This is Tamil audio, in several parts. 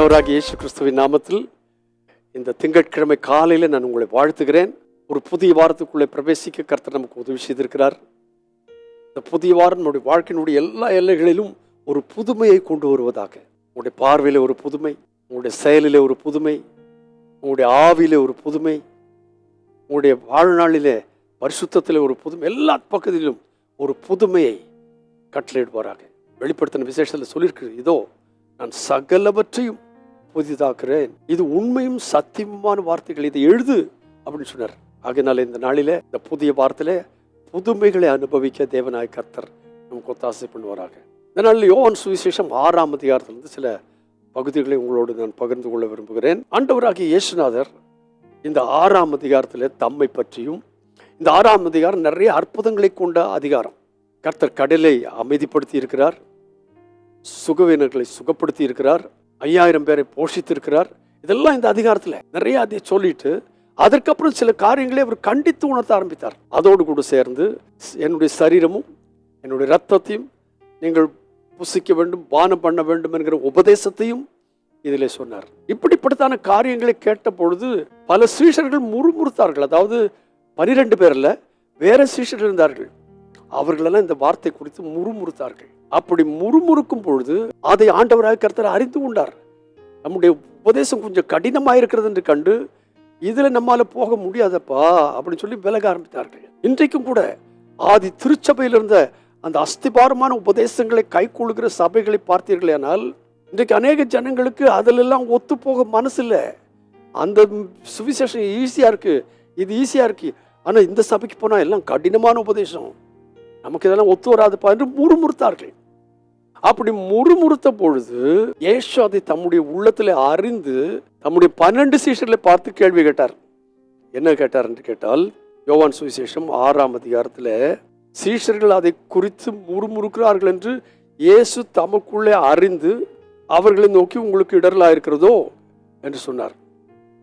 ஆண்டவராகிய இயேசு கிறிஸ்துவின் நாமத்தில் இந்த திங்கட்கிழமை காலையில் நான் உங்களை வாழ்த்துகிறேன். ஒரு புதிய வாரத்துக்குள்ளே பிரவேசிக்க கர்த்தர் நமக்கு உதவி செய்திருக்கிறார். இந்த புதிய வாரம் நம்முடைய வாழ்க்கையினுடைய எல்லா எல்லைகளிலும் ஒரு புதுமையை கொண்டு வருவதாக. உங்களுடைய பார்வையில் ஒரு புதுமை, உங்களுடைய செயலிலே ஒரு புதுமை, உங்களுடைய ஆவியிலே ஒரு புதுமை, உங்களுடைய வாழ்நாளிலே பரிசுத்தத்திலே ஒரு புதுமை, எல்லா பக்கத்திலும் ஒரு புதுமையை கட்டளையிடுவாராக. வெளிப்படுத்தின விசேஷத்தில் சொல்லியிருக்கு, இதோ நான் சகலவற்றையும் புதிதாக்குறேன். இது உண்மையும் சத்தியமான வார்த்தைகள், இதை எழுது அப்படின்னு சொன்னார். ஆகையினால இந்த நாளிலே, இந்த புதிய வாரத்திலே புதுமைகளை அனுபவிக்க தேவனாய் கர்த்தர் நமக்கு ஒத்தாசை பண்ணுவாராக. இந்த நாளில் யோவான் சுவிசேஷம் 6ஆம் அதிகாரத்திலிருந்து சில பகுதிகளை உங்களோடு நான் பகிர்ந்து கொள்ள விரும்புகிறேன். ஆண்டவராகிய இயேசுநாதர் இந்த 6ஆம் அதிகாரத்தில் தம்மை பற்றியும், இந்த 6ஆம் அதிகாரம் நிறைய அற்புதங்களை கொண்ட அதிகாரம். கர்த்தர் கடலை அமைதிப்படுத்தி இருக்கிறார், சுகவீனர்களை சுகப்படுத்தி இருக்கிறார், 5000 பேரை போஷித்திருக்கிறார். இதெல்லாம் இந்த அதிகாரத்தில் நிறைய அதை சொல்லிட்டு அதற்கப்புறம் சில காரியங்களை அவர் கண்டித்து உணர்த்த ஆரம்பித்தார். அதோடு கூட சேர்ந்து என்னுடைய சரீரமும் என்னுடைய இரத்தத்தையும் நீங்கள் புசிக்க வேண்டும், பானம் பண்ண வேண்டும் என்கிற உபதேசத்தையும் இதில் சொன்னார். இப்படிப்பட்டதான காரியங்களை கேட்ட பொழுது பல சீஷர்கள் முறுமுறுத்தார்கள். அதாவது 12 பேர்ல வேற சீஷர்கள் இருந்தார்கள், அவர்களெல்லாம் இந்த வார்த்தை குறித்து முறுமுறுத்தார்கள். அப்படி முறுமுறுக்கும் பொழுது அதை ஆண்டவராக கர்த்தர் அறிந்து கொண்டார். நம்முடைய உபதேசம் கொஞ்சம் கடினமாக இருக்கிறது என்று கண்டு, இதுல நம்மால போக முடியாதப்பா அப்படின்னு சொல்லி விலக ஆரம்பித்தார்கள். இன்றைக்கும் கூட ஆதி திருச்சபையில் இருந்த அந்த அஸ்திபாரமான உபதேசங்களை கை கொள்ளுகிற சபைகளை பார்த்தீர்களேனால், இன்றைக்கு அநேக ஜனங்களுக்கு அதிலெல்லாம் ஒத்து போக மனசு இல்லை. அந்த சுவிசேஷம் ஈஸியா இருக்கு, இது ஈஸியா இருக்கு, ஆனா இந்த சபைக்கு போனா எல்லாம் கடினமான உபதேசம், நமக்கு இதெல்லாம் ஒத்து வராதுப்பா என்று முறுமுறுத்தார்கள். அப்படி முறுமுறுத்த பொழுது இயேசு அதை தம்முடைய உள்ளத்தில் அறிந்து தம்முடைய 12 சீஷர்களை பார்த்து கேள்வி கேட்டார். என்ன கேட்டார் என்று கேட்டால், யோவான் சுவிசேஷம் 6ஆம் அதிகாரத்தில் சீஷர்கள் அதை குறித்து முறுமுறுக்கிறார்கள் என்று இயேசு தமக்குள்ளே அறிந்து அவர்களை நோக்கி, உங்களுக்கு இடரலா இருக்கிறதோ என்று சொன்னார்.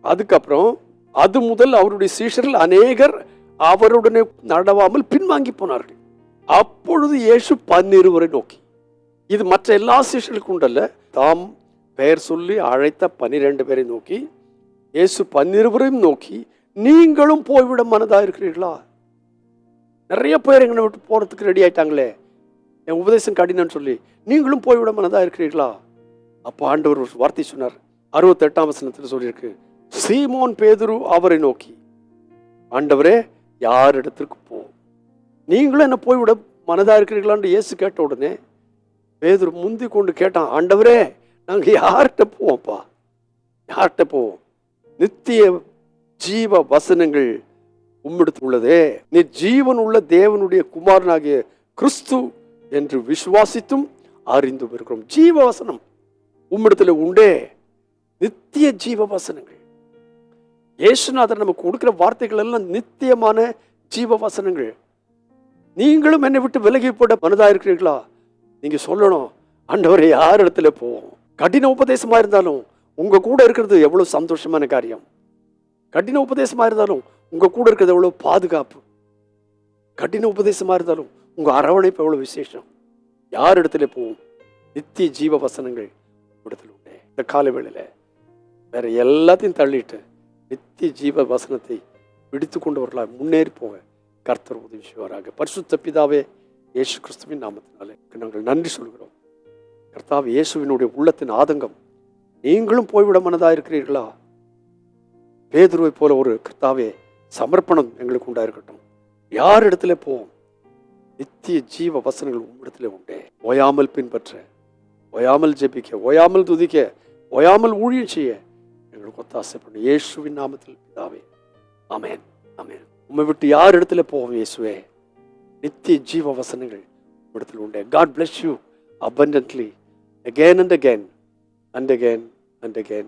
அதுக்கப்புறம் அது முதல் அவருடைய சீஷர்கள் அநேகர் அவருடனே நடவாமல் பின்வாங்கி போனார்கள். அப்பொழுது இயேசு 12 நோக்கி, இது மற்ற எல்லா சீஷர்களுக்கும் உண்டல்ல, தாம் பெயர் சொல்லி அழைத்த 12 பேரை நோக்கி, இயேசு 12 நோக்கி, நீங்களும் போய்விட மனதா இருக்கிறீர்களா? நிறைய பேர் எங்களை விட்டு போறதுக்கு ரெடி ஆயிட்டாங்களே, என் உபதேசம் கடினன்னு சொல்லி, நீங்களும் போய்விட மனதா இருக்கிறீர்களா? அப்போ ஆண்டவர் ஒரு வார்த்தை சொன்னார். 68ஆம் வசனத்தில் சொல்லியிருக்கு, சீமோன் பேதுரு அவரை நோக்கி, ஆண்டவரே யார் இடத்திற்கு போ, நீங்களும் என்ன போய்விட மனதா இருக்கிறீங்களான்னு இயேசு கேட்ட உடனே பேதுரு முந்தி கொண்டு கேட்டான், ஆண்டவரே நாங்க யார்கிட்ட போவோம்ப்பா, யார்கிட்ட போவோம்? நித்திய ஜீவ வசனங்கள் உம்மிடத்தில் உள்ளதே, நீ ஜீவன் உள்ள தேவனுடைய குமாரனாகிய கிறிஸ்து என்று விசுவாசித்தும் அறிந்து இருக்கிறோம். ஜீவ வசனம் உம்மிடத்தில் உண்டே, நித்திய ஜீவ வசனங்கள். இயேசுநாதர் நமக்கு கொடுக்கிற வார்த்தைகள் எல்லாம் நித்தியமான ஜீவ வசனங்கள். நீங்களும் என்னை விட்டு விலகி போட மனதா இருக்கிறீர்களா? நீங்க சொல்லணும், ஆண்டவரே யார் இடத்துல போவோம்? கடின உபதேசமா இருந்தாலும் உங்க கூட இருக்கிறது எவ்வளவு சந்தோஷமான காரியம். கடின உபதேசமா இருந்தாலும் உங்க கூட இருக்கிறது எவ்வளவு பாதுகாப்பு. கடின உபதேசமா இருந்தாலும் உங்க அரவணைப்பு எவ்வளவு விசேஷம். யார் இடத்துல போவோம்? நித்திய ஜீவ வசனங்கள் இடத்துல உண்டு. இந்த கால வேளையில வேற எல்லாத்தையும் தள்ளிட்டு நித்திய ஜீவ வசனத்தை பிடித்து கொண்டு வரலாம், முன்னேறி போக கர்த்தர் உதவி செய்வாராக. பரிசுத்த பிதாவே, இயேசு கிறிஸ்துவின் நாமத்தினாலே நாங்கள் நன்றி சொல்கிறோம். கர்த்தாவே, இயேசுவினுடைய உள்ளத்தின் ஆதங்கம், நீங்களும் போய்விட மனதா இருக்கிறீர்களா? பேதுருவை போல ஒரு கர்த்தாவே சமர்ப்பணம் எங்களுக்கு உண்டாயிருக்கட்டும். யார் இடத்துல போவோம்? நித்திய ஜீவ வசனங்கள் உம்மிடத்துல உண்டே. ஓயாமல் பின்பற்ற, ஓயாமல் ஜெபிக்க, ஓயாமல் துதிக்க, ஓயாமல் ஊழியம் செய்ய எங்களுக்கு ஒத்தாசை பண்ணு. இயேசுவின் நாமத்தில் பிதாவே, ஆமென், ஆமென். உம்மை விட்டு யார் இடத்துல போவோம் இயேசுவே? நித்திய ஜீவ வசனங்கள் இடத்துல உண்டு. God bless you abundantly again and again and again and again.